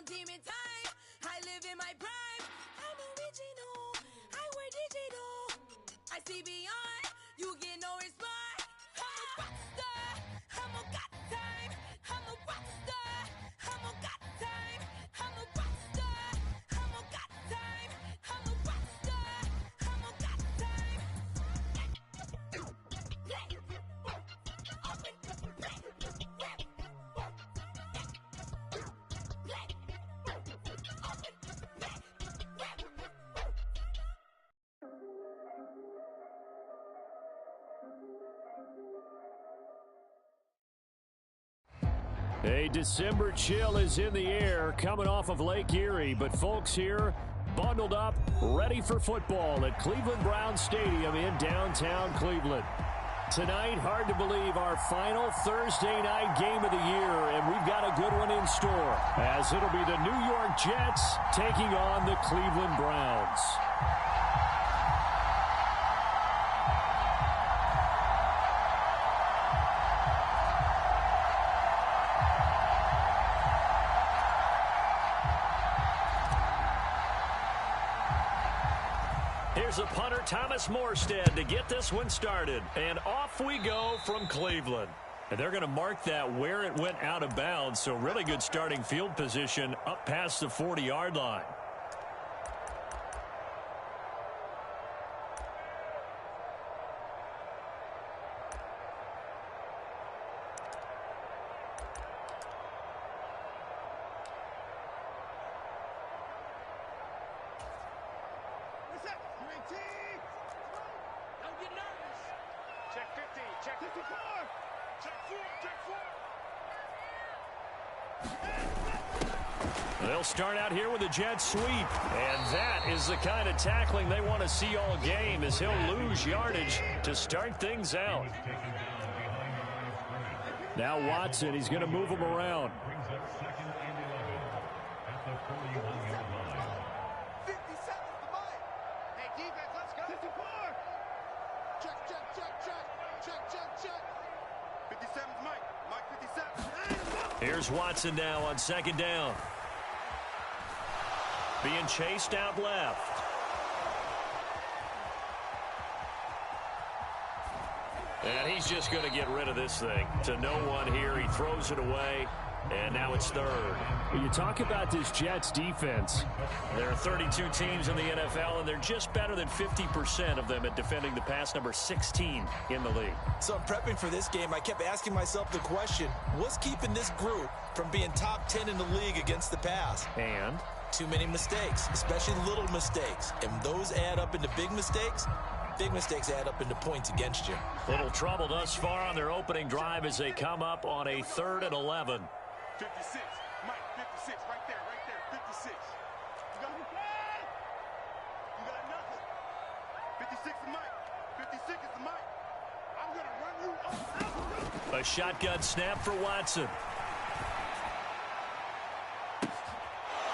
on demon time. I live in my prime. I'm original. I wear digital. I see beyond. You get no response. I'm a rockstar. I'm a got time. I'm a rockstar. I'm a got time. I'm a rockstar. I'm a got time. I'm a rockstar. I'm a got time. A December chill is in the air coming off of Lake Erie, but folks here bundled up, ready for football at Cleveland Browns Stadium in downtown Cleveland. Tonight, hard to believe, our final Thursday night game of the year, and we've got a good one in store, as it'll be the New York Jets taking on the Cleveland Browns. Here's a punter, Thomas Morstead, to get this one started. And off we go from Cleveland. And they're going to mark that where it went out of bounds, so really good starting field position up past the 40-yard line. They'll start out here with a jet sweep, and that is the kind of tackling they want to see all game, as he'll lose yardage to start things out. Now Watson, he's going to move him around. Here's Watson now on second down. Being chased out left. And he's just going to get rid of this thing. To no one here. He throws it away. And now it's third. When you talk about this Jets defense, there are 32 teams in the NFL, and they're just better than 50% of them at defending the pass, number 16 in the league. So I'm prepping for this game. I kept asking myself the question, what's keeping this group from being top 10 in the league against the pass? And? Too many mistakes, especially little mistakes. And those add up into big mistakes. Big mistakes add up into points against you. Little trouble thus far on their opening drive as they come up on a 3rd and 11. 56, Mike, 56, right there, 56. You got it? You got nothing. 56 is Mike, 56 is the Mike. I'm going to run you up. A shotgun snap for Watson.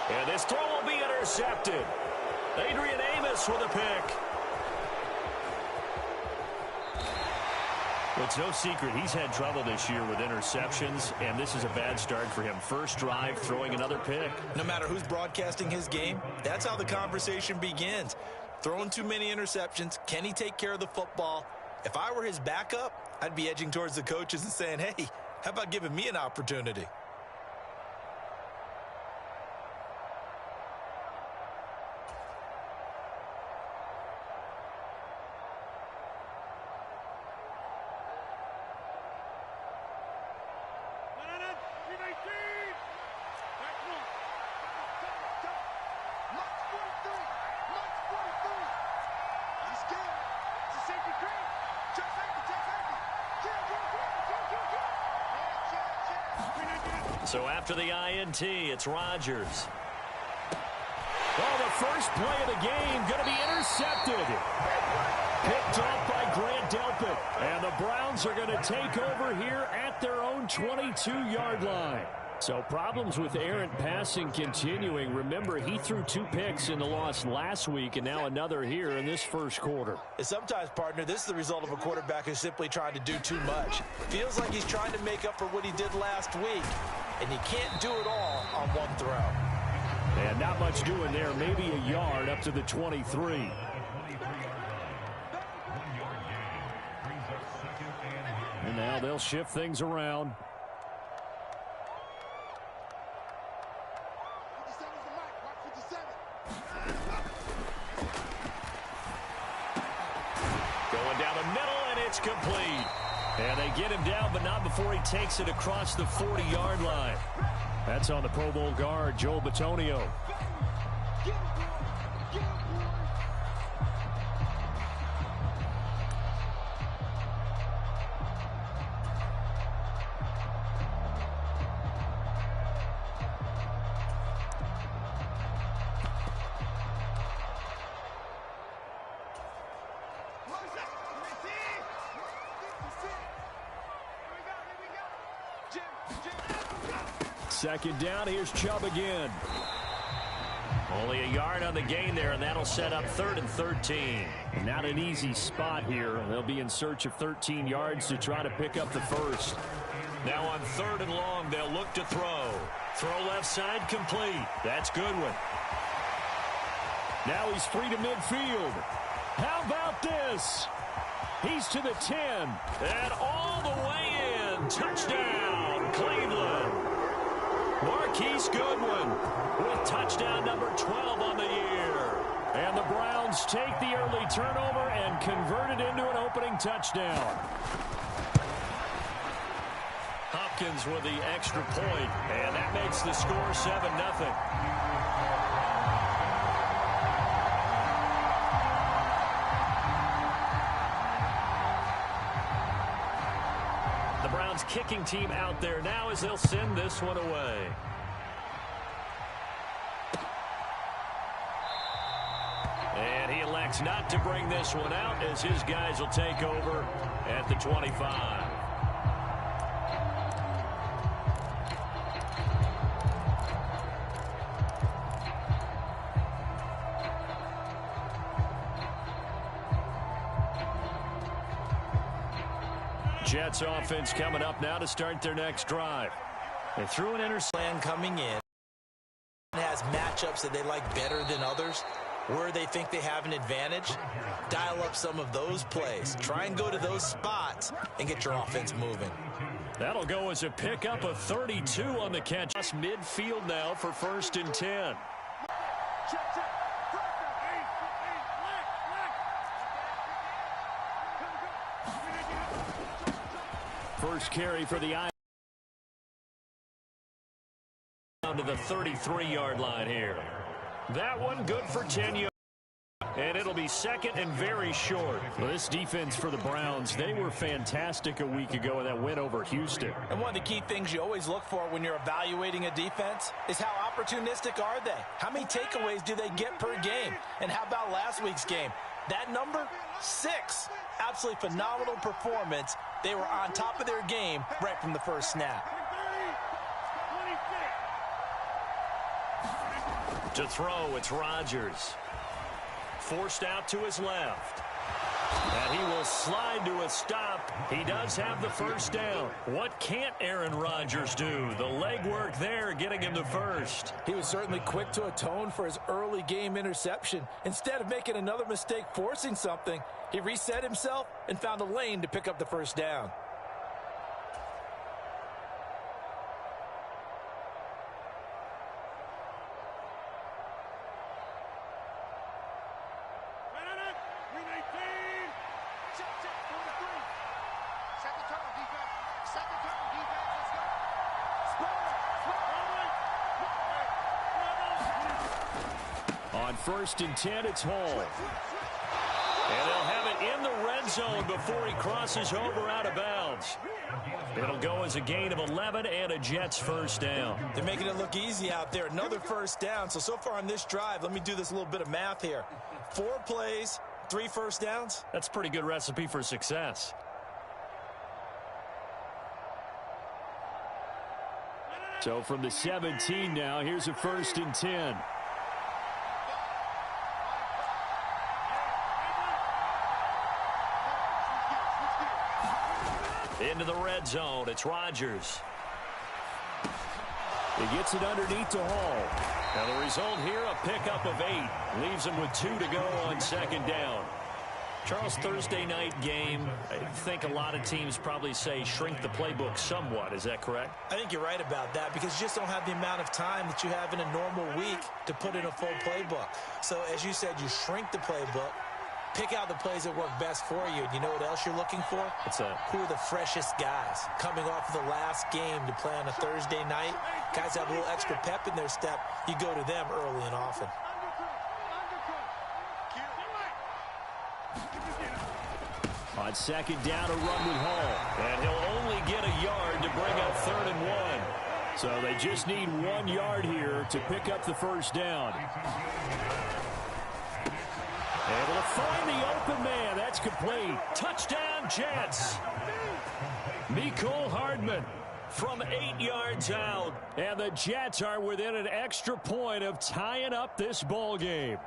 And this throw will be intercepted. Adrian Amos with a pick. Well, it's no secret he's had trouble this year with interceptions, and this is a bad start for him. First drive, throwing another pick. No matter who's broadcasting his game, that's how the conversation begins. Throwing too many interceptions, can he take care of the football? If I were his backup, I'd be edging towards the coaches and saying, hey, how about giving me an opportunity? So after the INT, it's Rodgers. Oh, the first play of the game going to be intercepted. Picked off by Grant Delpit. And the Browns are going to take over here at their own 22-yard line. So problems with errant passing continuing. Remember, he threw 2 picks in the loss last week, and now another here in this first quarter. And sometimes, partner, this is the result of a quarterback who's simply trying to do too much. Feels like he's trying to make up for what he did last week, and you can't do it all on one throw. And not much doing there. Maybe a yard up to the 23. And now they'll shift things around. Going down the middle, and it's complete. And they get him down, but not before he takes it across the 40-yard line. That's on the Pro Bowl guard, Joel Bitonio. Second down, here's Chubb again. Only a yard on the gain there, and that'll set up 3rd and 13. Not an easy spot here. They'll be in search of 13 yards to try to pick up the first. Now on 3rd and long, they'll look to throw. Throw left side, complete. That's Goodwin. Now he's free to midfield. How about this? He's to the 10. And all the way in. Touchdown, Cleveland. Marquise Goodwin with touchdown number 12 on the year. And the Browns take the early turnover and convert it into an opening touchdown. Hopkins with the extra point, and that makes the score 7-0. The Browns kicking team out there now as they'll send this one away. And he elects not to bring this one out as his guys will take over at the 25. Jets offense coming up now to start their next drive. They threw an interception coming in. Has matchups that they like better than others, where they think they have an advantage. Dial up some of those plays. Try and go to those spots and get your offense moving. That'll go as a pickup of 32 on the catch. Midfield now for 1st and 10. First carry for the Eye. Down to the 33-yard line here. That one good for 10 yards. And it'll be 2nd and very short. Well, this defense for the Browns, they were fantastic a week ago in that win over Houston. And one of the key things you always look for when you're evaluating a defense is how opportunistic are they? How many takeaways do they get per game? And how about last week's game? That number, 6. Absolutely phenomenal performance. They were on top of their game right from the first snap. To throw, it's Rodgers. Forced out to his left. And he will slide to a stop. He does have the first down. What can't Aaron Rodgers do? The legwork there getting him the first. He was certainly quick to atone for his early game interception. Instead of making another mistake forcing something, he reset himself and found a lane to pick up the first down. On 1st and 10, it's Hall. And they'll have it in the red zone before he crosses over out of bounds. It'll go as a gain of 11 and a Jets first down. They're making it look easy out there. Another first down. So far on this drive, let me do this little bit of math here. 4 plays, 3 first downs. That's a pretty good recipe for success. So from the 17 now, here's a 1st and 10. Into the red zone. It's Rodgers. He gets it underneath to Hall. Now the result here, a pickup of 8. Leaves him with 2 to go on second down. Charles, Thursday night game, I think a lot of teams probably say shrink the playbook somewhat. Is that correct? I think you're right about that because you just don't have the amount of time that you have in a normal week to put in a full playbook. So as you said, you shrink the playbook, pick out the plays that work best for you. And you know what else you're looking for? What's that? Who are the freshest guys coming off of the last game to play on a Thursday night? Guys have a little extra pep in their step. You go to them early and often. On second down, a run with Hall. And he'll only get a yard to bring up 3rd and 1. So they just need 1 yard here to pick up the first down. Able to find the open man. That's complete. Touchdown, Jets. Mecole Hardman from 8 yards out. And the Jets are within an extra point of tying up this ball game.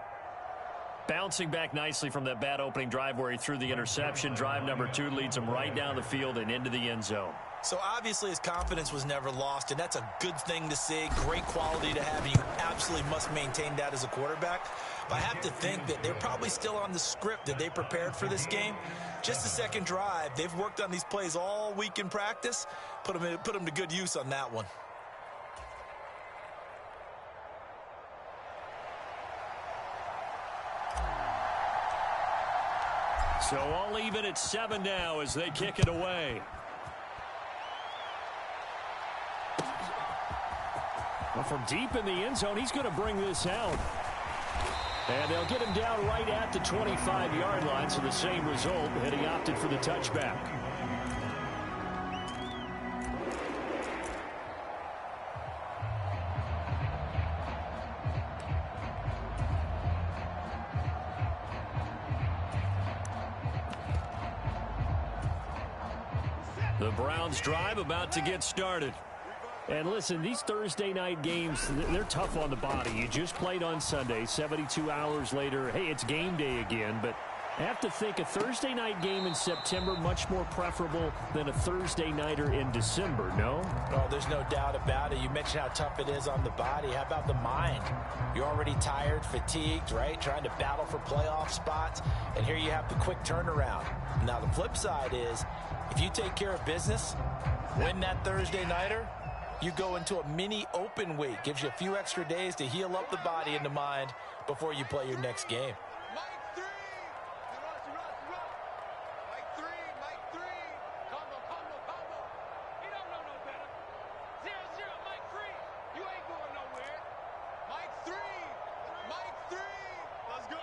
Bouncing back nicely from that bad opening drive where he threw the interception. Drive number 2 leads him right down the field and into the end zone. So obviously his confidence was never lost, and that's a good thing to see. Great quality to have, and you absolutely must maintain that as a quarterback. But I have to think that they're probably still on the script that they prepared for this game. Just the second drive. They've worked on these plays all week in practice. Put them to good use on that one. So all even at 7 now as they kick it away. Well, from deep in the end zone, he's going to bring this out. And they'll get him down right at the 25-yard line, so the same result, and he opted for the touchback. The Browns drive about to get started. And listen, these Thursday night games, they're tough on the body. You just played on Sunday, 72 hours later. Hey, it's game day again, but I have to think a Thursday night game in September much more preferable than a Thursday nighter in December, no? Oh, there's no doubt about it. You mentioned how tough it is on the body. How about the mind? You're already tired, fatigued, right? Trying to battle for playoff spots, and here you have the quick turnaround. Now, the flip side is, if you take care of business, win that Thursday nighter, you go into a mini open week. Gives you a few extra days to heal up the body and the mind before you play your next game. Mike 3. Mike 3. Mike 3. Combo. He don't know no better. 0-0. Mike 3. You ain't going nowhere. Mike 3. Mike 3. Let's go.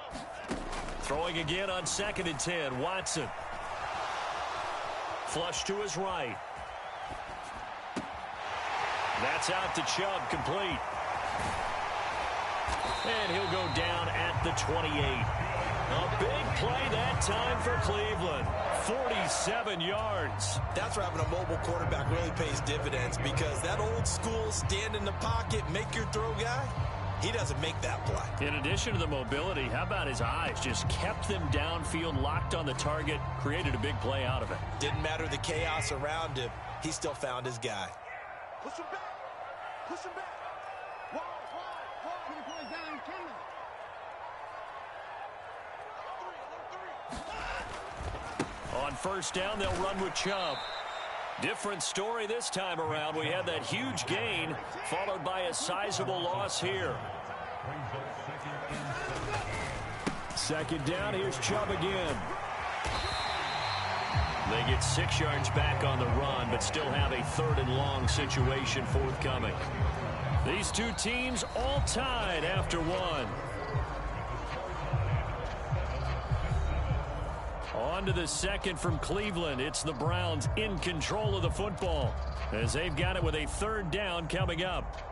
Throwing again on 2nd and 10. Watson. Flush to his right. That's out to Chubb, complete. And he'll go down at the 28. A big play that time for Cleveland. 47 yards. That's where having a mobile quarterback really pays dividends, because that old school stand in the pocket, make your throw guy, he doesn't make that play. In addition to the mobility, how about his eyes? Just kept them downfield, locked on the target, created a big play out of it. Didn't matter the chaos around him. He still found his guy. Push him back. Push him back. Wide. 20 points down, Kendall. On first down, they'll run with Chubb. Different story this time around. We had that huge gain, followed by a sizable loss here. Second down, here's Chubb again. They get 6 yards back on the run, but still have a 3rd and long situation forthcoming. These two teams all tied after one. On to the second from Cleveland. It's the Browns in control of the football as they've got it with a 3rd down coming up.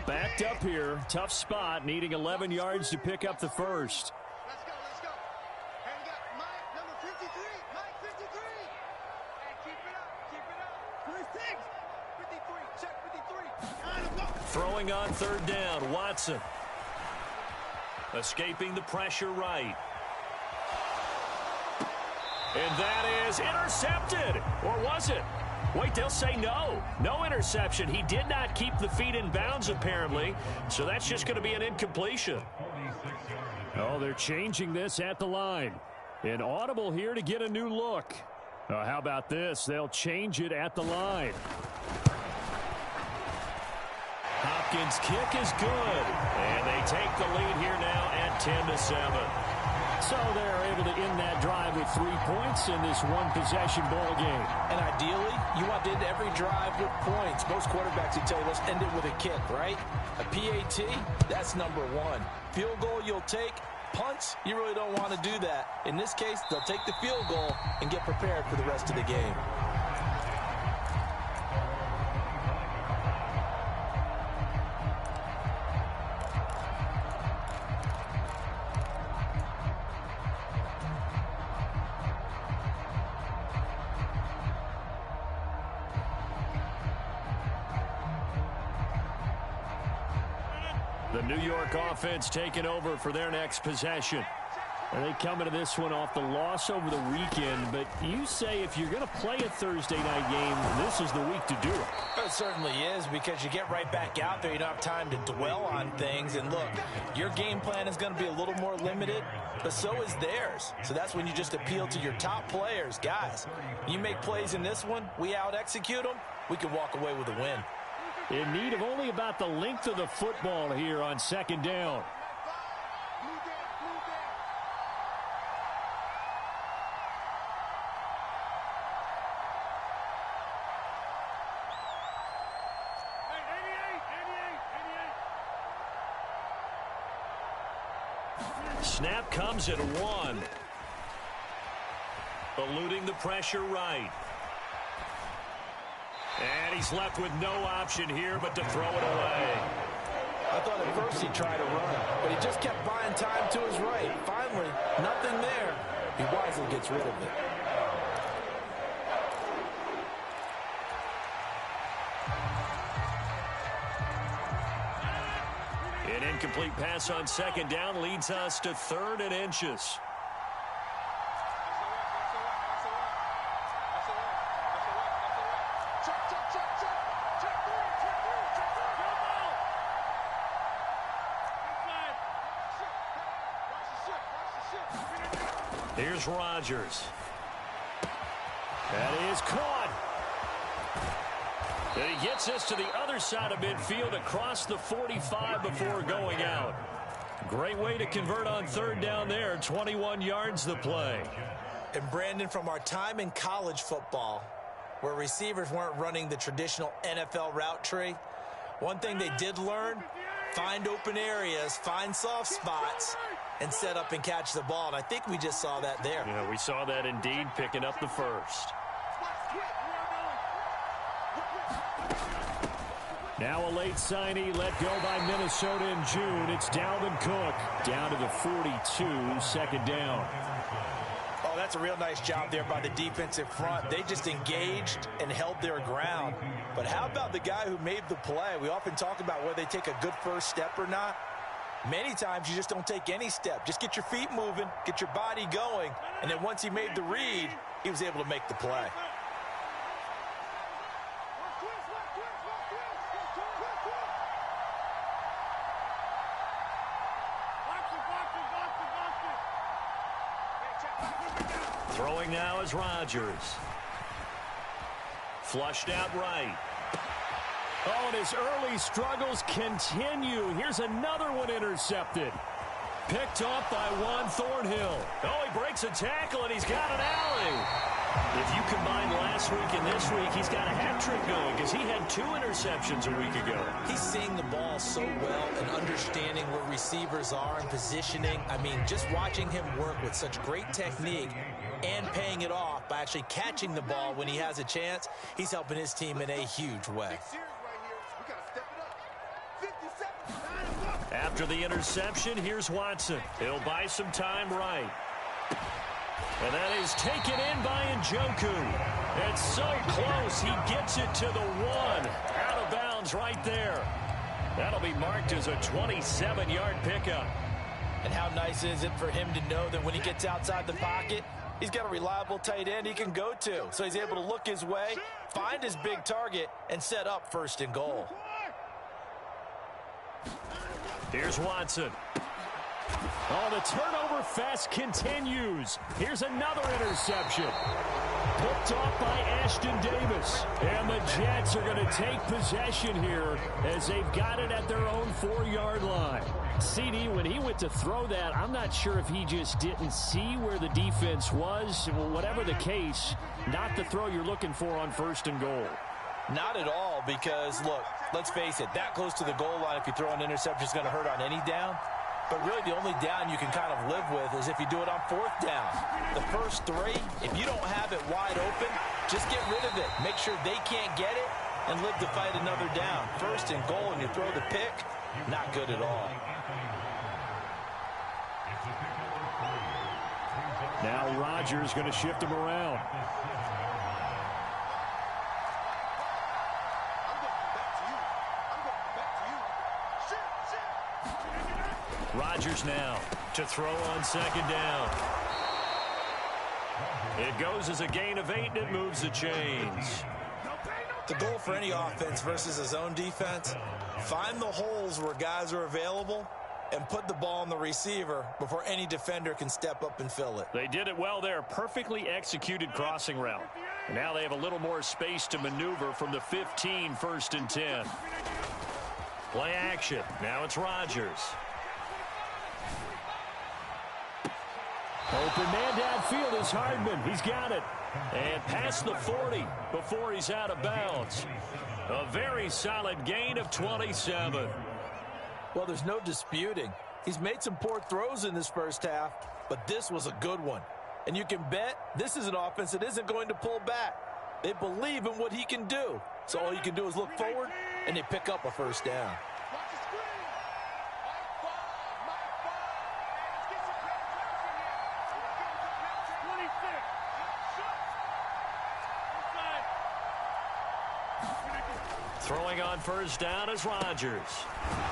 Backed up here. Tough spot. Needing 11 yards to pick up the first. Let's go. And you got Mike, number 53. Mike 53. Hey, keep it up. First 6. 53. Check 53. Let's go. Throwing on 3rd down. Watson. Escaping the pressure right. And that is intercepted. Or was it? Wait, they'll say no. No interception. He did not keep the feet in bounds, apparently. So that's just going to be an incompletion. Oh, they're changing this at the line. An audible here to get a new look. How about this? They'll change it at the line. Hopkins' kick is good. And they take the lead here now at 10-7. So they're able to end that drive with 3 points in this one-possession ball game. And ideally, you want to end every drive with points. Most quarterbacks will tell you, let's end it with a kick, right? A PAT, that's number one. Field goal you'll take. Punts, you really don't want to do that. In this case, they'll take the field goal and get prepared for the rest of the game. The New York offense taking over for their next possession. They come into this one off the loss over the weekend, but you say if you're going to play a Thursday night game, this is the week to do it. It certainly is, because you get right back out there. You don't have time to dwell on things. And look, your game plan is going to be a little more limited, but so is theirs. So that's when you just appeal to your top players. Guys, you make plays in this one, we out-execute them, we can walk away with a win. In need of only about the length of the football here on second down. Snap comes at 1. Eluding the pressure right. And he's left with no option here but to throw it away. I thought at first he tried to run, but he just kept buying time to his right. Finally, nothing there. He wisely gets rid of it. An incomplete pass on second down leads us to 3rd and inches. Here's Rodgers. That is caught. And he gets us to the other side of midfield across the 45 before going out. Great way to convert on 3rd down there. 21 yards the play. And Brandon, from our time in college football, where receivers weren't running the traditional NFL route tree, one thing they did learn, find open areas, find soft spots, and set up and catch the ball. And I think we just saw that there. Yeah, we saw that indeed, picking up the first. Now a late signee let go by Minnesota in June. It's Dalvin Cook down to the 42, second down. Oh, that's a real nice job there by the defensive front. They just engaged and held their ground. But how about the guy who made the play? We often talk about whether they take a good first step or not. Many times you just don't take any step. Just get your feet moving, get your body going, and then once he made the read, he was able to make the play. Throwing now is Rodgers. Flushed out right. Oh, and his early struggles continue. Here's another one intercepted. Picked off by Juan Thornhill. Oh, he breaks a tackle, and he's got an alley. If you combine last week and this week, he's got a hat trick going because he had 2 interceptions a week ago. He's seeing the ball so well and understanding where receivers are and positioning. I mean, just watching him work with such great technique and paying it off by actually catching the ball when he has a chance, he's helping his team in a huge way. After the interception, here's Watson. He'll buy some time right. And that is taken in by Njoku. It's so close, he gets it to the 1. Out of bounds right there. That'll be marked as a 27-yard pickup. And how nice is it for him to know that when he gets outside the pocket, he's got a reliable tight end he can go to. So he's able to look his way, find his big target, and set up 1st and goal. Here's Watson. Oh, the turnover fest continues. Here's another interception. Picked off by Ashton Davis. And the Jets are going to take possession here as they've got it at their own 4-yard line. CD, when he went to throw that, I'm not sure if he just didn't see where the defense was. Well, whatever the case, not the throw you're looking for on 1st and goal. Not at all, because, look, let's face it, that close to the goal line, if you throw an interception, is going to hurt on any down. But really, the only down you can kind of live with is if you do it on 4th down. The first 3, if you don't have it wide open, just get rid of it. Make sure they can't get it and live to fight another down. 1st and goal, and you throw the pick, not good at all. Now Rodgers going to shift him around. Rodgers now to throw on 2nd down. It goes as a gain of 8, and it moves the chains. The goal for any offense versus his own defense, find the holes where guys are available and put the ball on the receiver before any defender can step up and fill it. They did it well there. Perfectly executed crossing route. And now they have a little more space to maneuver from the 15, 1st and 10. Play action. Now it's Rodgers. Open man downfield is Hardman. He's got it. And past the 40 before he's out of bounds. A very solid gain of 27. Well, there's no disputing. He's made some poor throws in this first half, but this was a good one. And you can bet this is an offense that isn't going to pull back. They believe in what he can do. So all you can do is look forward, and they pick up a 1st down. Throwing on 1st down is Rodgers.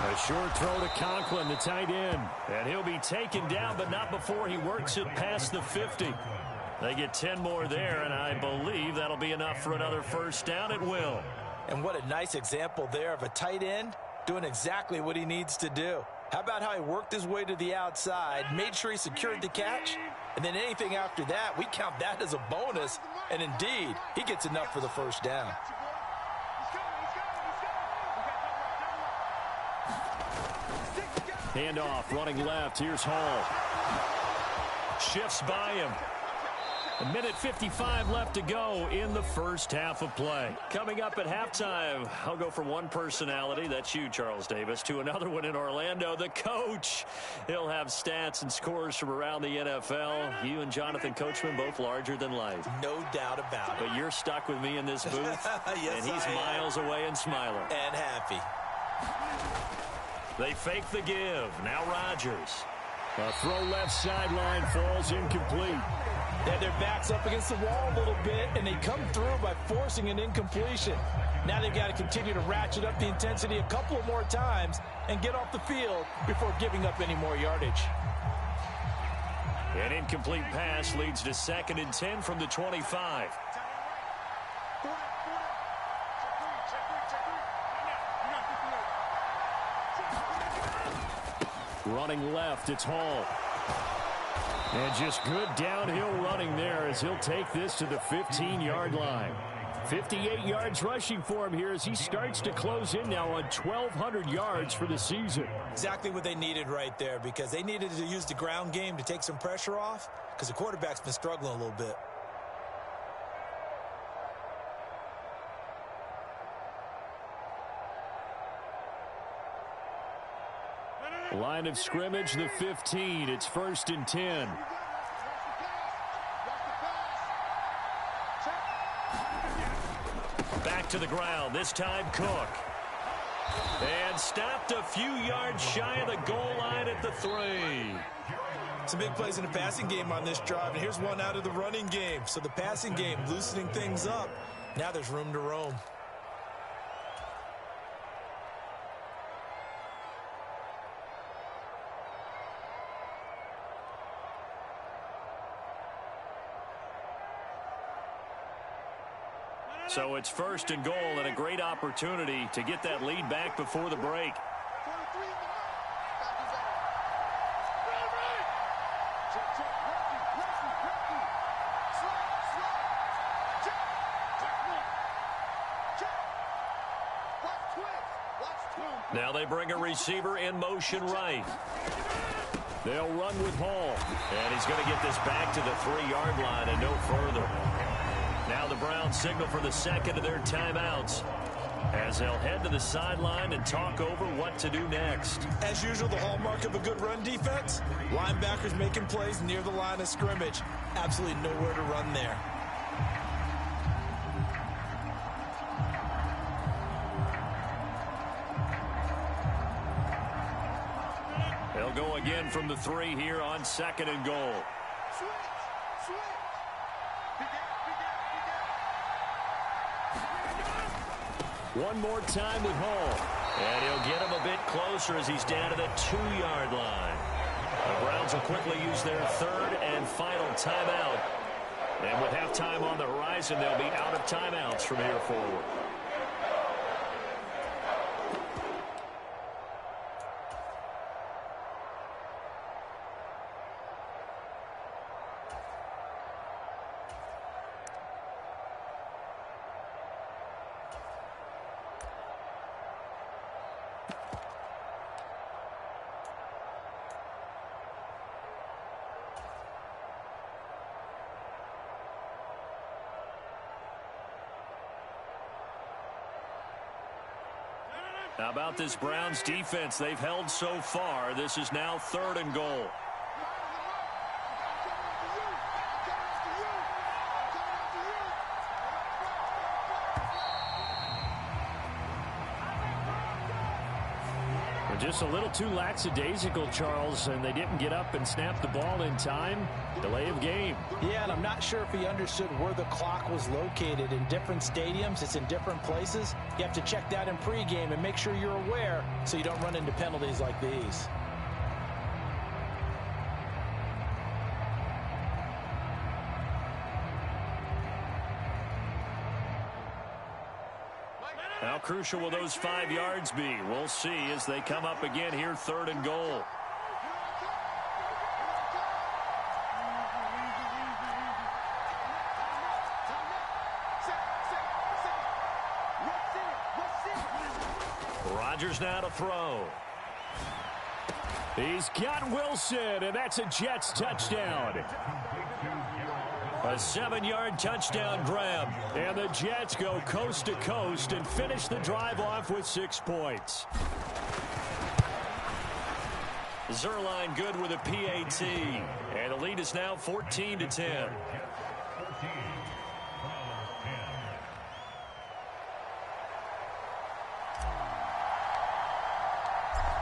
A short throw to Conklin, the tight end. And he'll be taken down, but not before he works it past the 50. They get 10 more there, and I believe that'll be enough for another 1st down. It will. And what a nice example there of a tight end doing exactly what he needs to do. How about how he worked his way to the outside, made sure he secured the catch, and then anything after that, we count that as a bonus. And indeed, he gets enough for the 1st down. Handoff, running left. Here's Hall. Shifts by him. 1:55 left to go in the first half of play. Coming up at halftime, I'll go from one personality, that's you, Charles Davis, to another one in Orlando, the coach. He'll have stats and scores from around the NFL. You and Jonathan Coachman both larger than life. No doubt about it. But you're stuck with me in this booth, yes, and he's miles away and smiling. And happy. They fake the give. Now Rodgers. A throw left sideline falls incomplete. They had their backs up against the wall a little bit, and they come through by forcing an incompletion. Now they've got to continue to ratchet up the intensity a couple of more times and get off the field before giving up any more yardage. An incomplete pass leads to 2nd and 10 from the 25. Running left, it's Hall. And just good downhill running there as he'll take this to the 15-yard line. 58 yards rushing for him here as he starts to close in now on 1,200 yards for the season. Exactly what they needed right there, because they needed to use the ground game to take some pressure off, because the quarterback's been struggling a little bit. Line of scrimmage, the 15. It's 1st and 10. Back to the ground, this time Cook. And stopped a few yards shy of the goal line at the 3. Some big plays in the passing game on this drive, and here's one out of the running game. So the passing game loosening things up. Now there's room to roam. So it's 1st and goal and a great opportunity to get that lead back before the break. Now they bring a receiver in motion right. They'll run with Hall. And he's going to get this back to the 3-yard line and no further. Now the Browns signal for the second of their timeouts as they'll head to the sideline and talk over what to do next. As usual, the hallmark of a good run defense, linebackers making plays near the line of scrimmage. Absolutely nowhere to run there. They'll go again from the 3 here on 2nd and goal. One more time with Hall. And he'll get him a bit closer as he's down to the 2-yard line. The Browns will quickly use their 3rd and final timeout. And with halftime on the horizon, they'll be out of timeouts from here forward. How about this Browns defense they've held so far? This is now 3rd and goal. Just a little too lackadaisical, Charles, and they didn't get up and snap the ball in time. Delay of game. Yeah, and I'm not sure if he understood where the clock was located. In different stadiums, it's in different places. You have to check that in pregame and make sure you're aware so you don't run into penalties like these. How crucial will those 5 yards be? We'll see as they come up again here, 3rd and goal. Rodgers now to throw. He's got Wilson, and that's a Jets touchdown. A 7-yard touchdown grab, and the Jets go coast to coast and finish the drive off with 6 points. Zerline good with a PAT, and the lead is now 14-10.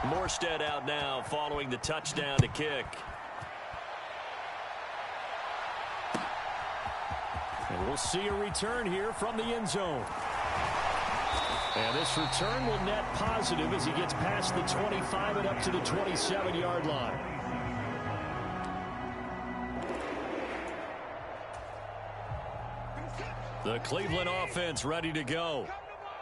Morstead out now following the touchdown to kick. And we'll see a return here from the end zone. And this return will net positive as he gets past the 25 and up to the 27-yard line. The Cleveland offense ready to go.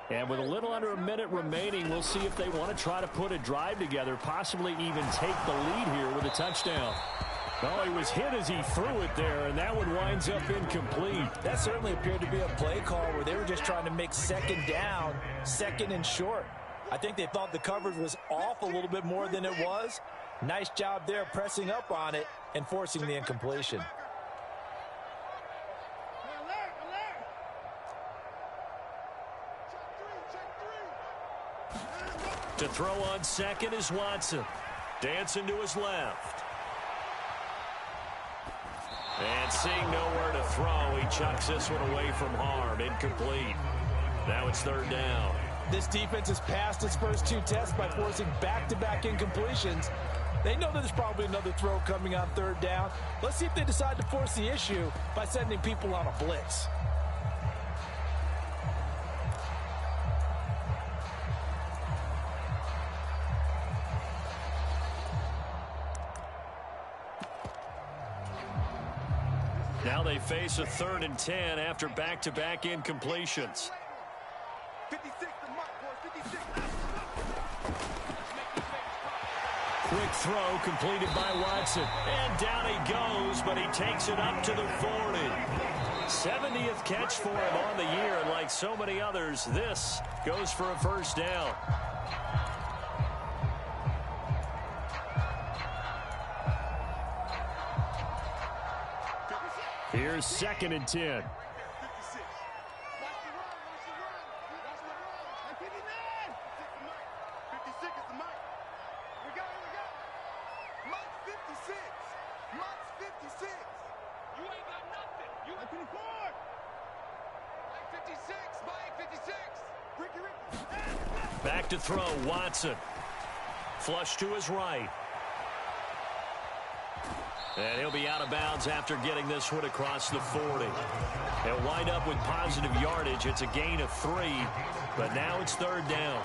And with a little under a minute remaining, we'll see if they want to try to put a drive together, possibly even take the lead here with a touchdown. Oh, he was hit as he threw it there, and that one winds up incomplete. That certainly appeared to be a play call where they were just trying to make 2nd down, 2nd and short. I think they thought the coverage was off a little bit more than it was. Nice job there pressing up on it and forcing the incompletion. To throw on 2nd is Watson. Dancing to his left. And seeing nowhere to throw, he chucks this one away from harm. Incomplete. Now it's 3rd down. This defense has passed its first 2 tests by forcing back-to-back incompletions. They know there's probably another throw coming on 3rd down. Let's see if they decide to force the issue by sending people on a blitz. Now they face a 3rd and 10 after back-to-back incompletions. 56 to Mike, boys. 56. Quick throw completed by Watson. And down he goes, but he takes it up to the 40. 70th catch for him on the year, and like so many others, this goes for a first down. Here's 2nd and 10. Back to throw, Watson. Flush to his right. And he'll be out of bounds after getting this one across the 40. He'll wind up with positive yardage. It's a gain of 3, but now it's 3rd down.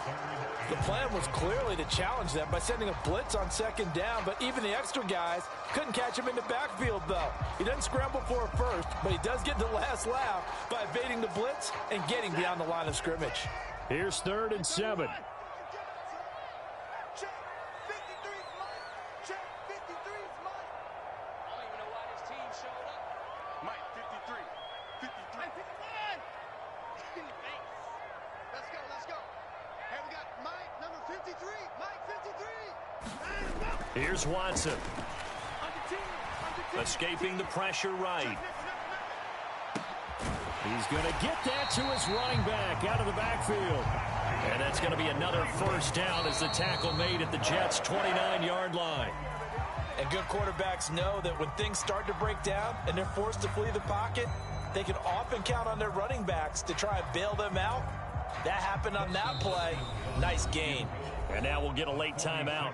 The plan was clearly to challenge them by sending a blitz on 2nd down, but even the extra guys couldn't catch him in the backfield, though. He doesn't scramble for a first, but he does get the last laugh by evading the blitz and getting beyond the line of scrimmage. Here's 3rd and 7. Here's Watson. Escaping the pressure right. He's going to get that to his running back out of the backfield. And that's going to be another first down as the tackle made at the Jets' 29-yard line. And good quarterbacks know that when things start to break down and they're forced to flee the pocket, they can often count on their running backs to try and bail them out. That happened on that play. Nice gain. And now we'll get a late timeout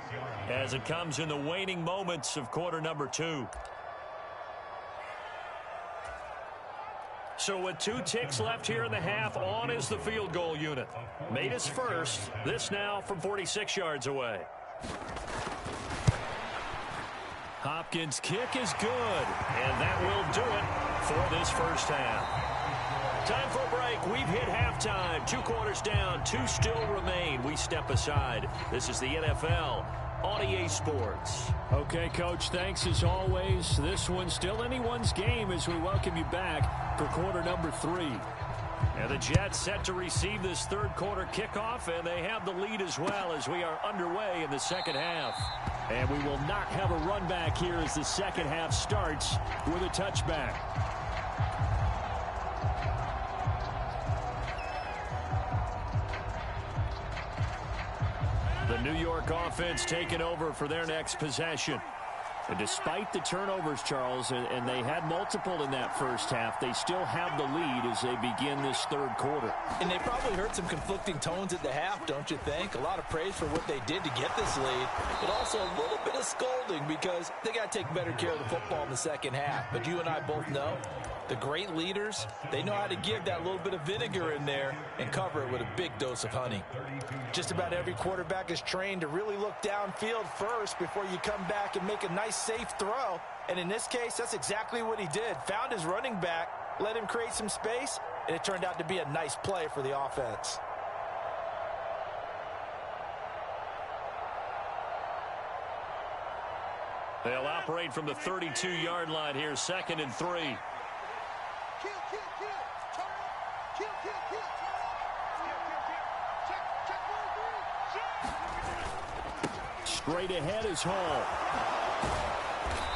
as it comes in the waning moments of quarter number 2. So with 2 ticks left here in the half, on is the field goal unit. Made his first. This now from 46 yards away. Hopkins' kick is good, and that will do it for this first half. Time for a break. We've hit halftime. 2 quarters down. 2 still remain. We step aside. This is the NFL on EA Sports. Okay, Coach, thanks as always. This one's still anyone's game as we welcome you back for quarter number 3. And the Jets set to receive this 3rd quarter kickoff, and they have the lead as well as we are underway in the second half. And we will not have a run back here as the second half starts with a touchback. The New York offense taking over for their next possession. And despite the turnovers, Charles, and they had multiple in that first half, they still have the lead as they begin this 3rd quarter. And they probably heard some conflicting tones at the half, don't you think? A lot of praise for what they did to get this lead, but also a little bit of scolding because they got to take better care of the football in the second half. But you and I both know the great leaders, they know how to give that little bit of vinegar in there and cover it with a big dose of honey. Just about every quarterback is trained to really look downfield first before you come back and make a nice, safe throw. And in this case, that's exactly what he did. Found his running back, let him create some space, and it turned out to be a nice play for the offense. They'll operate from the 32-yard line here, 2nd and 3. Straight ahead is Hall.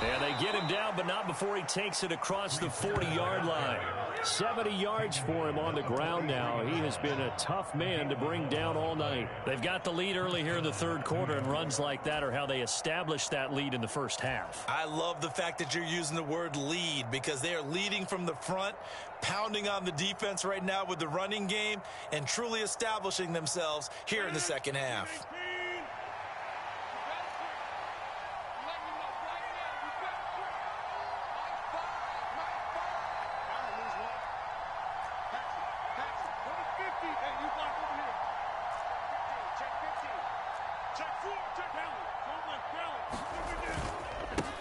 And they get him down, but not before he takes it across the 40-yard line. 70 yards for him on the ground now. He has been a tough man to bring down all night. They've got the lead early here in the 3rd quarter, and runs like that are how they established that lead in the first half. I love the fact that you're using the word lead because they are leading from the front, pounding on the defense right now with the running game, and truly establishing themselves here in the second half.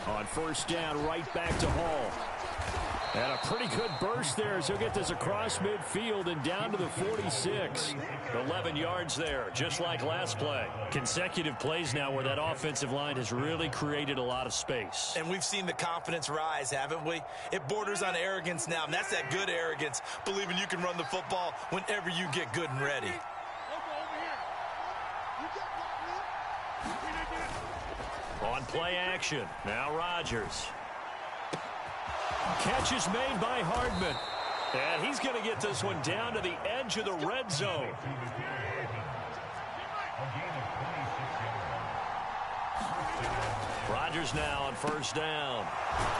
On first down, right back to Hall. And a pretty good burst there as he'll get this across midfield and down to the 46. 11 yards there, just like last play. Consecutive plays now where that offensive line has really created a lot of space. And we've seen the confidence rise, haven't we? It borders on arrogance now, and that's that good arrogance, believing you can run the football whenever you get good and ready. On play action, now Rodgers. Catch is made by Hardman. And he's going to get this one down to the edge of the red zone. Rodgers now on first down.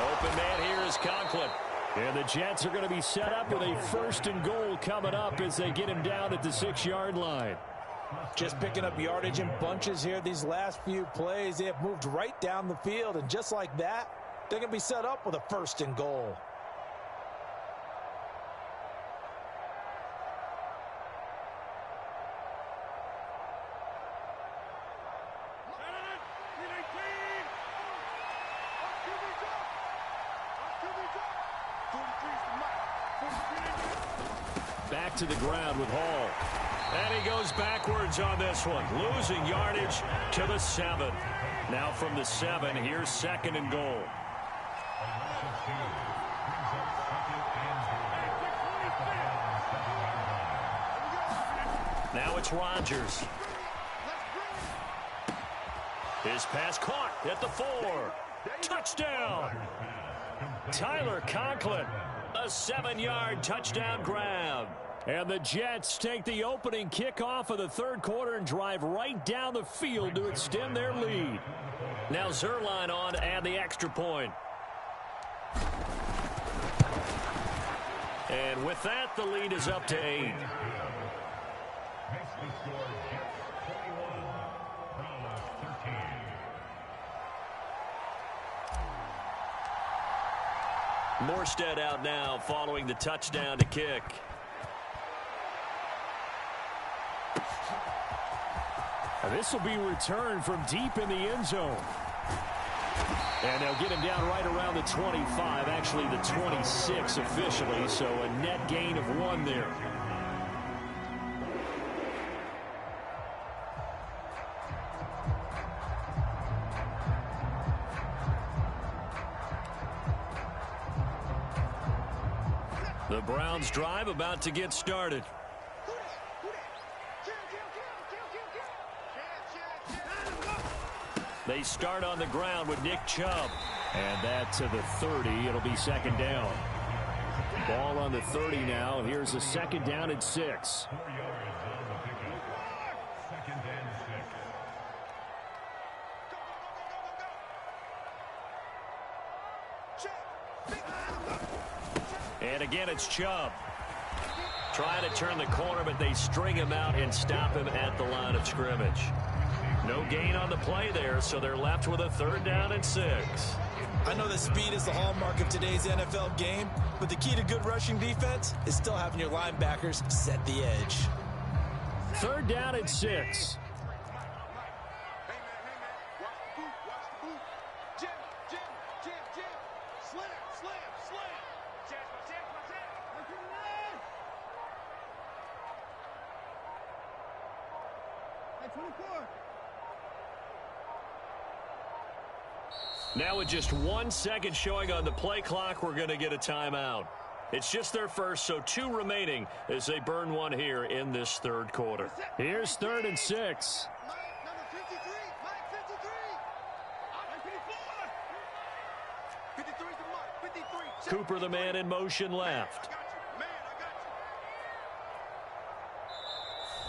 Open man here is Conklin. And the Jets are going to be set up with a 1st and goal coming up as they get him down at the 6-yard line. Just picking up yardage in bunches here these last few plays. They have moved right down the field, and just like that, they're going to be set up with a 1st and goal. Back to the ground with Hall. And he goes backwards on this one, losing yardage to the 7. Now from the 7, here's 2nd and goal. Now it's Rodgers. His pass caught at the 4. Touchdown! Tyler Conklin, a 7-yard touchdown grab. And the Jets take the opening kickoff of the 3rd quarter and drive right down the field to extend their lead. Now Zerline on and the extra point. And with that, the lead is up to 8. Morstead out now following the touchdown to kick. This will be returned from deep in the end zone. And they'll get him down right around the 25, actually the 26 officially, so a net gain of 1 there. The Browns drive about to get started. They start on the ground with Nick Chubb. And that to the 30. It'll be 2nd down. Ball on the 30 now. Here's a 2nd down and 6. And again, it's Chubb. Trying to turn the corner, but they string him out and stop him at the line of scrimmage. No gain on the play there, so they're left with a 3rd down and 6. I know that speed is the hallmark of today's NFL game, but the key to good rushing defense is still having your linebackers set the edge. 3rd down and 6. Now with just 1 second showing on the play clock, we're going to get a timeout. It's just their first, so 2 remaining as they burn 1 here in this 3rd quarter. Here's 3rd and 6. Cooper, the man in motion left.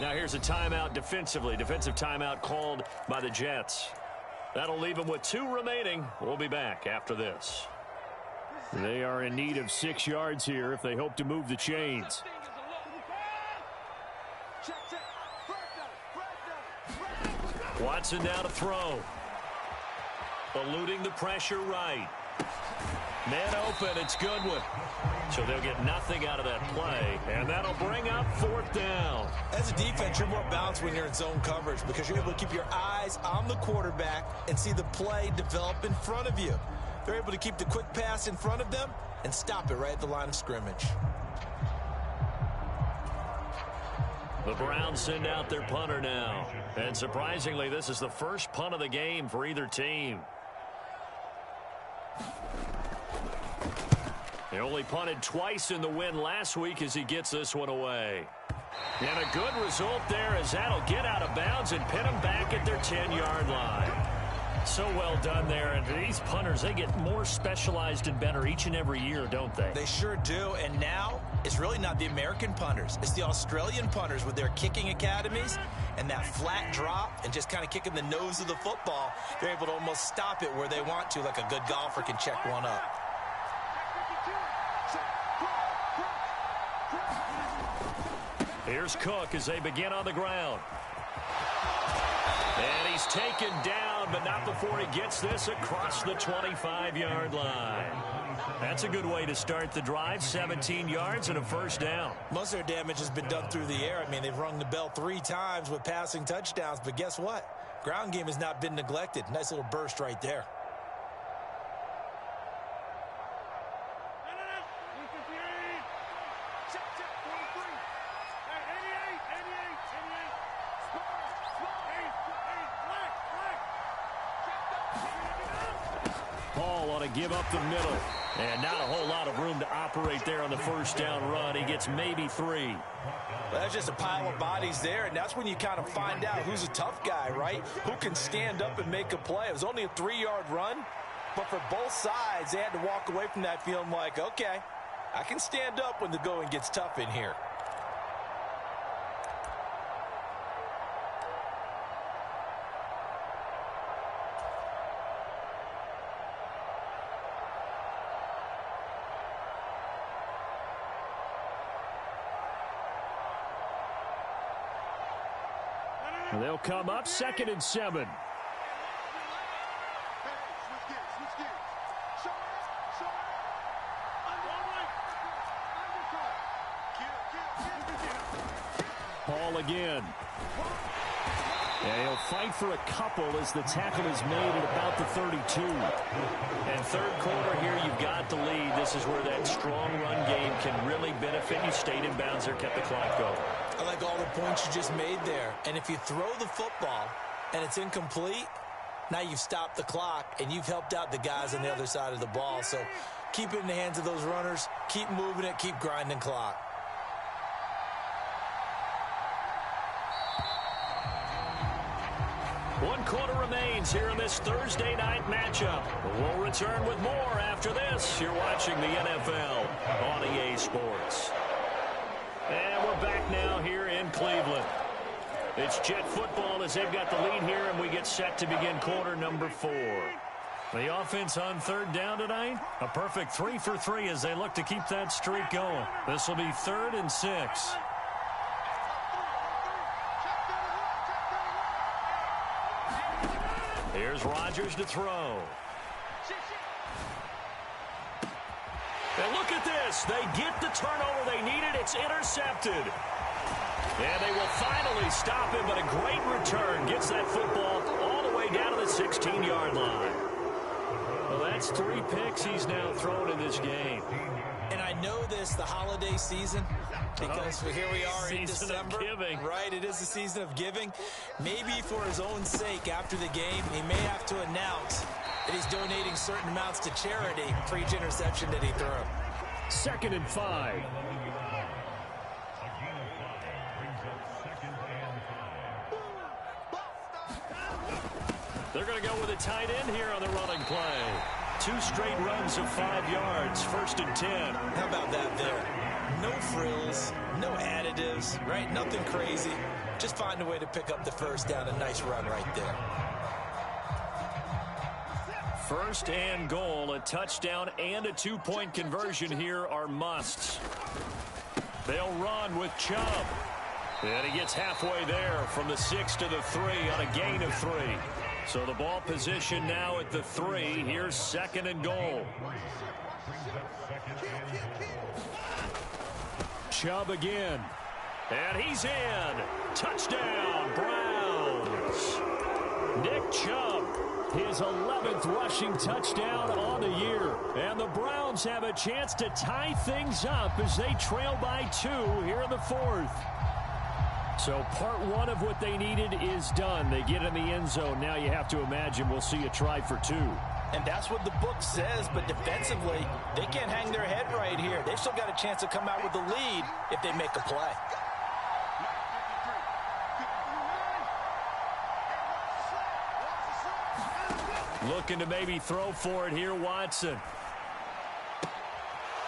Now here's a timeout defensively. Defensive timeout called by the Jets. That'll leave them with 2 remaining. We'll be back after this. They are in need of 6 yards here if they hope to move the chains. Watson now to throw. Eluding the pressure right. Man open, it's Goodwin. So they'll get nothing out of that play, and that'll bring up 4th down. As a defense, you're more balanced when you're in zone coverage because you're able to keep your eyes on the quarterback and see the play develop in front of you. They're able to keep the quick pass in front of them and stop it right at the line of scrimmage. The Browns send out their punter now. And surprisingly, this is the first punt of the game for either team. He only punted twice in the win last week as he gets this one away. And a good result there as that'll get out of bounds and pin them back at their 10-yard line. So well done there. And these punters, they get more specialized and better each and every year, don't they? They sure do. And now it's really not the American punters. It's the Australian punters with their kicking academies and that flat drop and just kind of kicking the nose of the football. They're able to almost stop it where they want to, like a good golfer can check one up. Here's Cook as they begin on the ground. And he's taken down, but not before he gets this across the 25-yard line. That's a good way to start the drive, 17 yards and a first down. Most of their damage has been done through the air. I mean, they've rung the bell 3 times with passing touchdowns, but guess what? Ground game has not been neglected. Nice little burst right there. Give up the middle. And not a whole lot of room to operate there on the first down run. He gets maybe 3. Well, that's just a pile of bodies there, and that's when you kind of find out who's a tough guy, right? Who can stand up and make a play. It was only a 3-yard run, but for both sides, they had to walk away from that feeling like, okay, I can stand up when the going gets tough in here. They'll come up 2nd and 7. Paul again. And he'll fight for a couple as the tackle is made at about the 32. And third quarter here, you've got the lead. This is where that strong run game can really benefit you. Stayed in bounds there, kept the clock going. I like all the points you just made there. And if you throw the football and it's incomplete, now you've stopped the clock and you've helped out the guys on the other side of the ball. So keep it in the hands of those runners. Keep moving it. Keep grinding clock. One quarter remains here in this Thursday night matchup. We'll return with more after this. You're watching the NFL on EA Sports. And we're back now here in Cleveland. It's Jet football as they've got the lead here, and we get set to begin quarter number 4. The offense on third down tonight, a perfect 3 for 3 as they look to keep that streak going. This will be 3rd and 6. Here's Rodgers to throw. And look at this. They get the turnover they needed. It's intercepted. And they will finally stop him, but a great return. Gets that football all the way down to the 16-yard line. Well, that's 3 picks he's now thrown in this game. And I know this, the holiday season, because here we are in December. Right, it is the season of giving. Maybe for his own sake, after the game, he may have to announce that he's donating certain amounts to charity for each interception that he threw. 2nd and 5. They're going to go with a tight end here on the running play. 2 straight runs of 5 yards, 1st and 10. How about that there? No frills, no additives, right? Nothing crazy. Just find a way to pick up the first down. A nice run right there. 1st and goal, a touchdown and a 2-point conversion here are musts. They'll run with Chubb. And he gets halfway there from the 6 to the 3 on a gain of 3. So the ball position now at the 3. Here's 2nd and goal. Chubb again. And he's in. Touchdown, Browns. Nick Chubb, his 11th rushing touchdown on the year. And the Browns have a chance to tie things up as they trail by 2 here in the 4th. So part 1 of what they needed is done. They get in the end zone. Now you have to imagine we'll see a try for 2. And that's what the book says, but defensively, they can't hang their head right here. They've still got a chance to come out with the lead if they make a play. Looking to maybe throw for it here, Watson.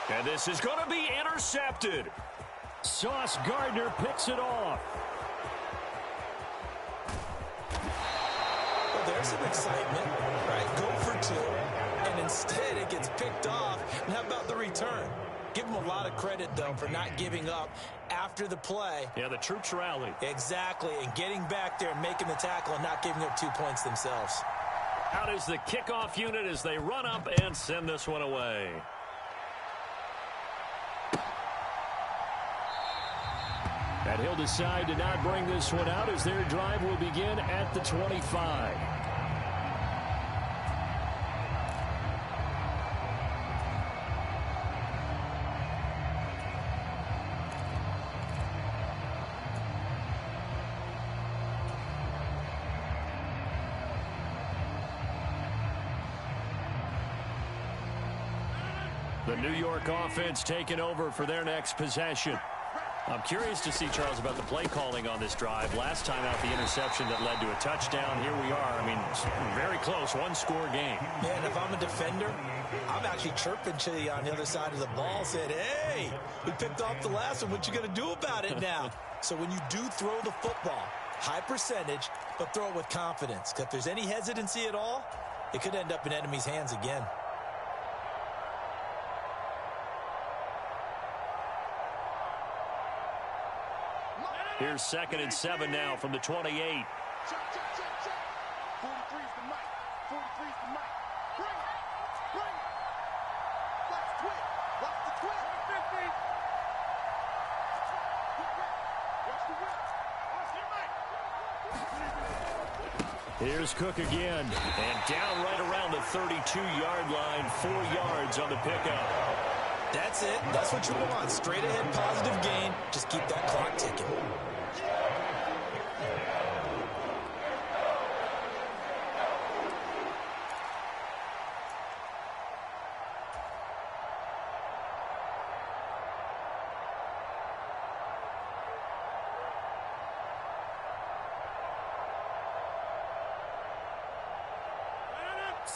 And this is going to be intercepted. Sauce Gardner picks it off. Well, there's some excitement, right? Go for 2, and instead it gets picked off. And how about the return? Give them a lot of credit, though, for not giving up after the play. Yeah, the troops rallied. Exactly, and getting back there and making the tackle and not giving up 2 points themselves. Out is the kickoff unit as they run up and send this one away. And he'll decide to not bring this one out as their drive will begin at the 25. The New York offense taking over for their next possession. I'm curious to see, Charles, about the play calling on this drive. Last time out, the interception that led to a touchdown. Here we are. I mean, very close, 1-score game. Man, if I'm a defender, I'm actually chirping to you on the other side of the ball, saying, hey, we picked off the last one. What you going to do about it now? So when you do throw the football, high percentage, but throw it with confidence. Because if there's any hesitancy at all, it could end up in enemy's hands again. Here's 2nd and 7 now from the 28. Check, check, check, check. 43's the mic. 43's the mic. Bring it. Bring it. Watch the twit. Watch the twit. 50. Watch the whip. Watch the mic. Here's Cook again. And down right around the 32-yard line. 4 yards on the pickup. That's it. That's what you want. Straight ahead positive gain. Just keep that clock ticking.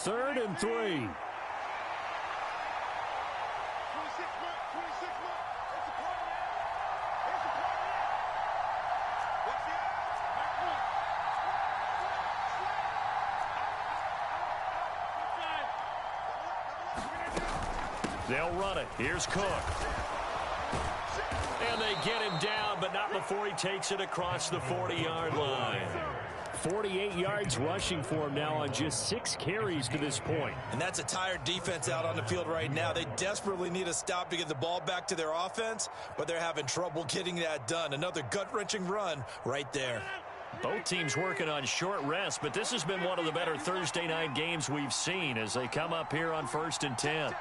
Third and 3. 26 mark. 26 mark. It's a party now. It's a party now. What's the odds? They'll run it. Here's Cook. And they get him down, but not before he takes it across the 40-yard line. 48 yards rushing for him now on just 6 carries to this point. And that's a tired defense out on the field right now. They desperately need a stop to get the ball back to their offense, but they're having trouble getting that done. Another gut-wrenching run right there. Both teams working on short rest, but this has been one of the better Thursday night games we've seen as they come up here on 1st and 10.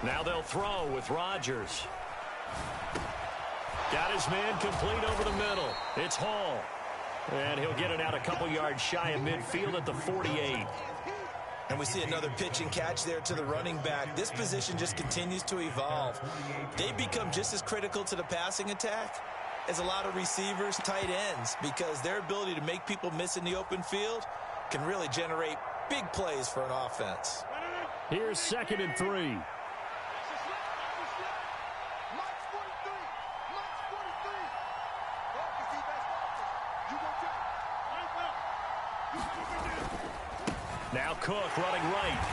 Now they'll throw with Rodgers. Got his man complete over the middle. It's Hall. And he'll get it out a couple yards shy of midfield at the 48. And we see another pitch and catch there to the running back. This position just continues to evolve. They become just as critical to the passing attack as a lot of receivers, tight ends, because their ability to make people miss in the open field can really generate big plays for an offense. Here's 2nd and 3. Now Cook running right.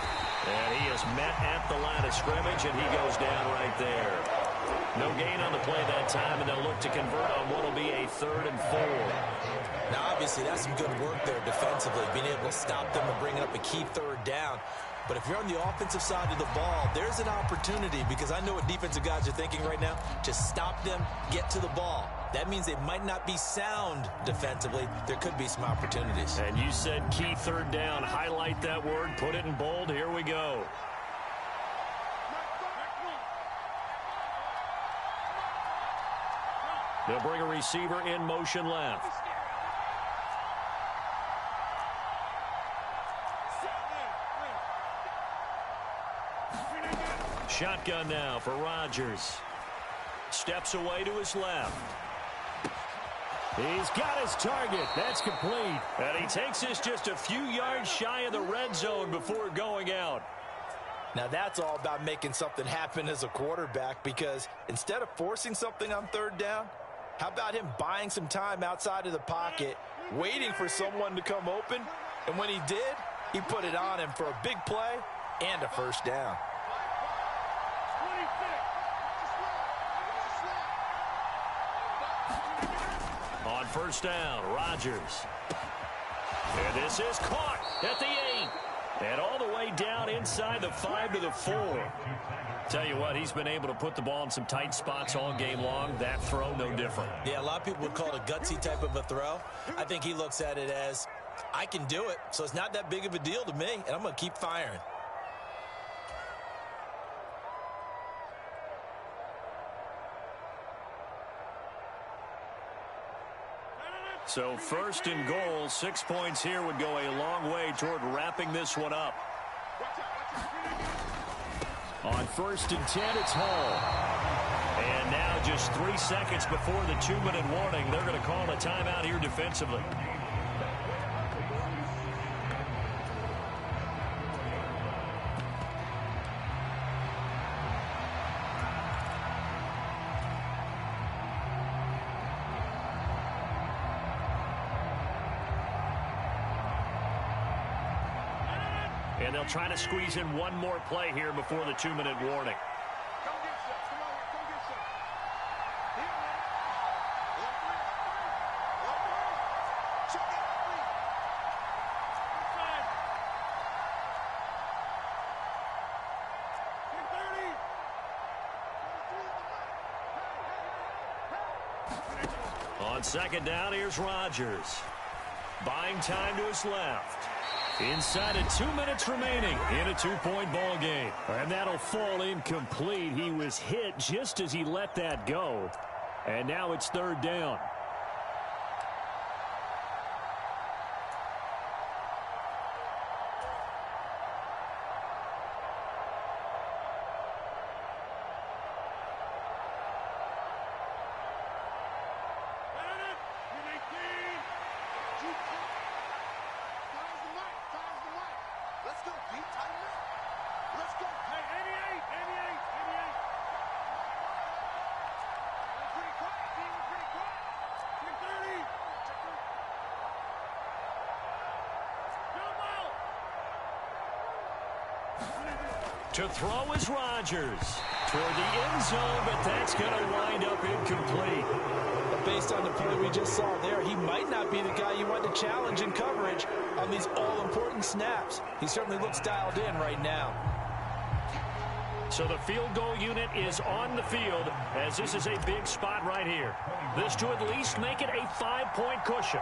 And he is met at the line of scrimmage, and he goes down right there. No gain on the play that time, and they'll look to convert on what will be a 3rd and 4. Now, obviously, that's some good work there defensively, being able to stop them and bringing up a key 3rd down. But if you're on the offensive side of the ball, there's an opportunity, because I know what defensive guys are thinking right now. Just stop them, get to the ball. That means they might not be sound defensively. There could be some opportunities. And you said key third down. Highlight that word, put it in bold. Here we go. They'll bring a receiver in motion left. Shotgun now for Rodgers. Steps away to his left. He's got his target. That's complete. And he takes this just a few yards shy of the red zone before going out. Now that's all about making something happen as a quarterback, because instead of forcing something on third down, how about him buying some time outside of the pocket, waiting for someone to come open, and when he did, he put it on him for a big play and a first down. On first down, Rodgers. And this is caught at the 8. And all the way down inside the 5 to the 4. Tell you what, he's been able to put the ball in some tight spots all game long. That throw, no different. Yeah, a lot of people would call it a gutsy type of a throw. I think he looks at it as, I can do it, so it's not that big of a deal to me, and I'm going to keep firing. So first and goal, 6 points here would go a long way toward wrapping this one up. On first and 10, it's Hall. And now just 3 seconds before the 2-minute warning, they're going to call a timeout here defensively. And they'll try to squeeze in one more play here before the 2-minute warning. On second down, here's Rodgers. Buying time to his left. Inside of 2 minutes remaining in a 2-point ball game. And that'll fall incomplete. He was hit just as he let that go. And now it's third down. To throw is Rodgers toward the end zone, but that's going to wind up incomplete. But based on the play we just saw there, he might not be the guy you want to challenge in coverage on these all-important snaps. He certainly looks dialed in right now. So the field goal unit is on the field, as this is a big spot right here. This to at least make it a 5-point cushion.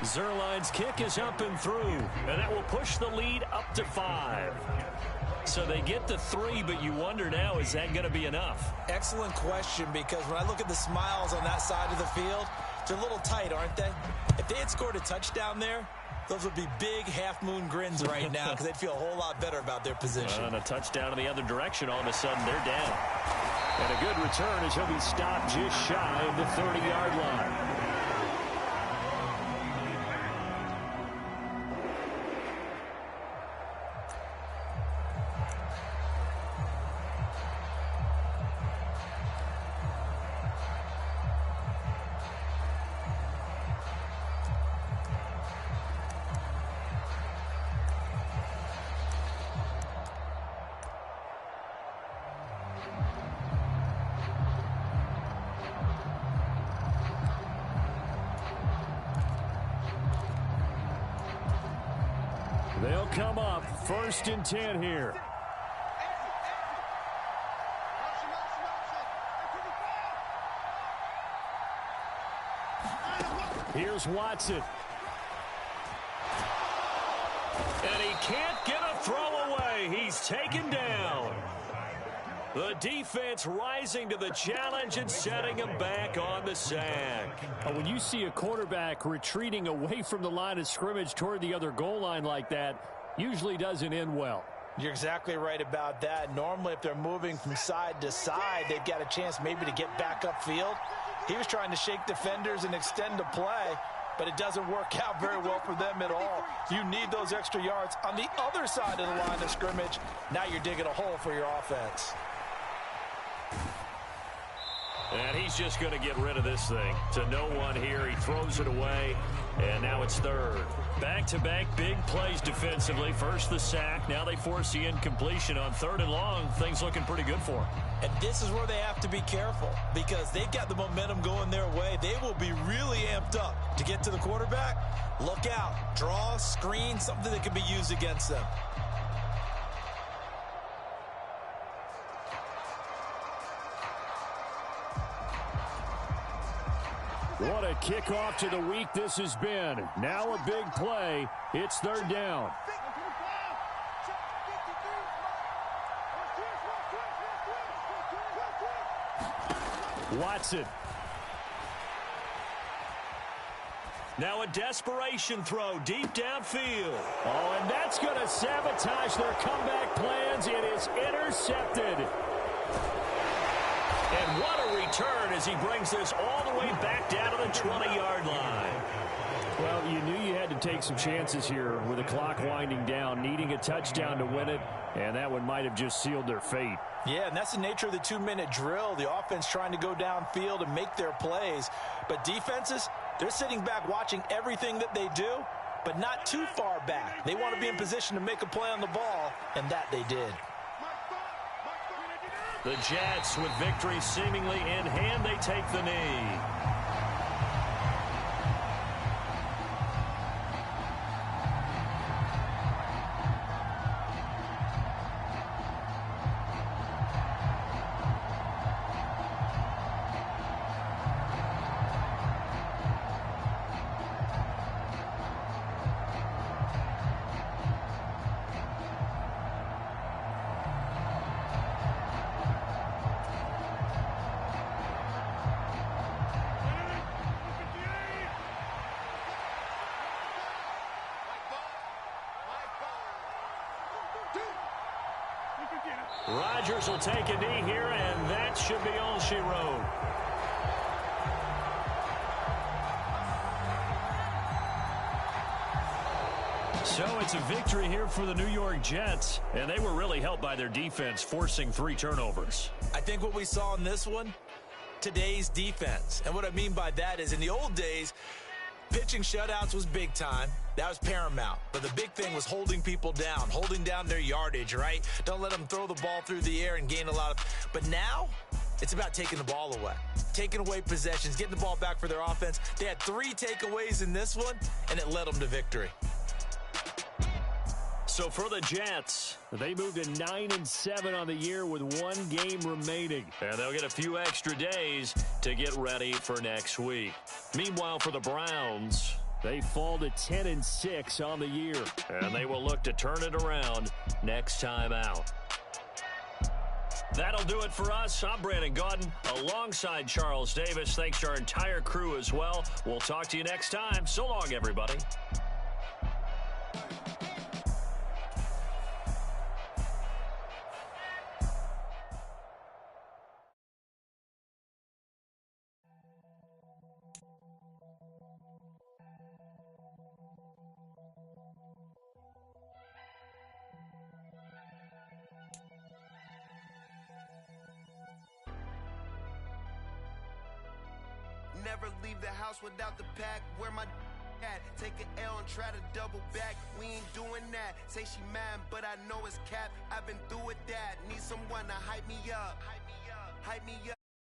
Zerline's kick is up and through, and that will push the lead up to 5. So they get the 3, but you wonder now, is that going to be enough? Excellent question, because when I look at the smiles on that side of the field, they're a little tight, aren't they? If they had scored a touchdown there, those would be big half-moon grins right now, because they'd feel a whole lot better about their position. And a touchdown in the other direction, all of a sudden they're down. And a good return as he'll be stopped just shy of the 30-yard line. They'll come up 1st and 10 here. Here's Watson. And he can't get a throw away. He's taken down. The defense rising to the challenge and setting him back on the sack. When you see a quarterback retreating away from the line of scrimmage toward the other goal line like that, usually doesn't end well. You're exactly right about that. Normally, if they're moving from side to side, they've got a chance maybe to get back upfield. He was trying to shake defenders and extend the play, but it doesn't work out very well for them at all. You need those extra yards on the other side of the line of scrimmage. Now you're digging a hole for your offense. And he's just going to get rid of this thing. To no one here. He throws it away, and now it's 3rd. Back-to-back big plays defensively. First the sack. Now they force the incompletion on 3rd and long. Things looking pretty good for them. And this is where they have to be careful because they've got the momentum going their way. They will be really amped up to get to the quarterback. Look out. Draw, screen, something that can be used against them. What a kickoff to the week this has been. Now a big play. It's 3rd down. Watson. Now a desperation throw deep downfield. Oh, and that's going to sabotage their comeback plans. It is intercepted. And what a return as he brings this all the way back down to the 20-yard line. Well, you knew you had to take some chances here with the clock winding down, needing a touchdown to win it, and that one might have just sealed their fate. Yeah, and that's the nature of the 2-minute drill. The offense trying to go downfield and make their plays. But defenses, they're sitting back watching everything that they do, but not too far back. They want to be in position to make a play on the ball, and that they did. The Jets, with victory seemingly in hand, they take the knee. Rodgers will take a knee here, and that should be all she wrote. So it's a victory here for the New York Jets, and they were really helped by their defense, forcing 3 turnovers. I think what we saw in this one, today's defense. And what I mean by that is in the old days, pitching shutouts was big time. That was paramount. But the big thing was holding people down, holding down their yardage, right? Don't let them throw the ball through the air and gain a lot of... But now, it's about taking the ball away. Taking away possessions, getting the ball back for their offense. They had 3 takeaways in this one, and it led them to victory. So for the Jets, they moved to 9-7 on the year with 1 game remaining. And they'll get a few extra days to get ready for next week. Meanwhile, for the Browns, they fall to 10-6 on the year. And they will look to turn it around next time out. That'll do it for us. I'm Brandon Gaudin alongside Charles Davis. Thanks to our entire crew as well. We'll talk to you next time. So long, everybody. Never leave the house without the pack. Where my at? Take an L and try to double back. We ain't doing that. Say she mad, but I know it's cap. I've been through with that. Need someone to hype me up. Hype me up.